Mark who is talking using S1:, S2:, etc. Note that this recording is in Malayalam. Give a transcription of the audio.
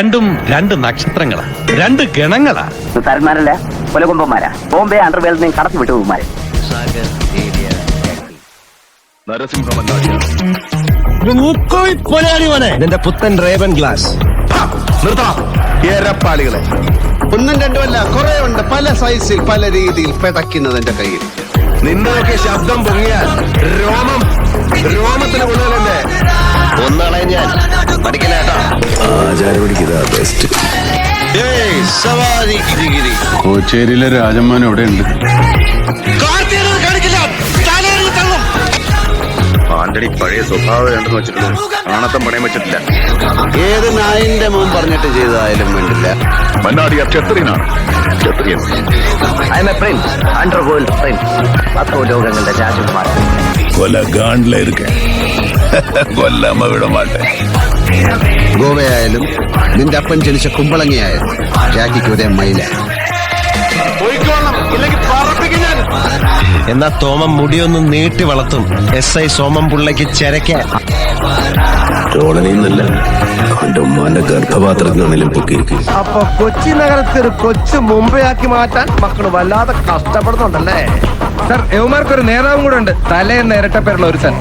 S1: രണ്ടും രണ്ട് നക്ഷത്രങ്ങളാ, രണ്ട് ഗണങ്ങളാ.
S2: സാരന്മാരല്ല, കൊലകൊമ്പന്മാരാ. ബോംബെ അണ്ടർവേൾഡിൽ നിന്ന് കടത്തി വിട്ടവന്മാര്.
S3: നിന്റെ പുത്തൻ റേവൻ ഗ്ലാസ്
S4: ഏറെപ്പാളികളെ ഒന്നും രണ്ടുമല്ല, കുറെ ഉണ്ട്. പല സൈസിൽ പല രീതിയിൽ പെടയ്ക്കുന്നത് എന്റെ കയ്യിൽ. നിന്റെയൊക്കെ ശബ്ദം പൊങ്ങിയാൽ രോമത്തിന് കൊള്ളുകയല്ലേ. ഒന്നാളെ ഞാൻ പഠിക്കലേട്ടാ.
S5: കോച്ചേരിയിലെ രാജമ്മാൻ എവിടെ ഉണ്ട്?
S4: ആന്റണി പഴയ സ്വഭാവം ഉണ്ടെന്ന് വെച്ചിട്ടുള്ളൂ. കാണത്തം പണയം വെച്ചിട്ടില്ല. ഏത് നായിന്റെ മോൻ പറഞ്ഞിട്ട് ചെയ്തതായാലും വേണ്ടില്ല.
S5: മന്നാടിയ ക്ഷത്രിയനാണ്. ക്ഷത്രിയൻ.
S2: I am a prince, underworld prince. 10 ലോകങ്ങളുടെ രാജകുമാരൻ.
S5: കൊലഗാണ്ടില കൊല്ലാമ വിട മാട്ടെ.
S4: ഗോവയായാലും നിന്റെ അപ്പൻ ജനിച്ച കുമ്പളങ്ങിയായാലും ജാക്കിക്ക് ഒരേ മൈല.
S3: എന്നാ തോമം മുടിയൊന്നും നീട്ടി വളർത്തും. SI സോമം പുള്ളയ്ക്ക് ചെരക്കാൻ.
S5: ചോളനിന്നല്ല, അവന്റെ ഉമ്മാന്റെ ഗർഭപാത്രത്തിനാണെങ്കിലും പൊക്കിയിരിക്കും.
S6: അപ്പൊ കൊച്ചി നഗരത്തെ ഒരു കൊച്ചു മുംബൈയാക്കി മാറ്റാൻ മക്കള് വല്ലാതെ കഷ്ടപ്പെടുന്നുണ്ടല്ലേ? സർ, യവമാർക്കൊരു നേതാവും കൂടെ ഉണ്ട്. തലേന്ന് ഇരട്ടപ്പേരുള്ള ഒരു സർ.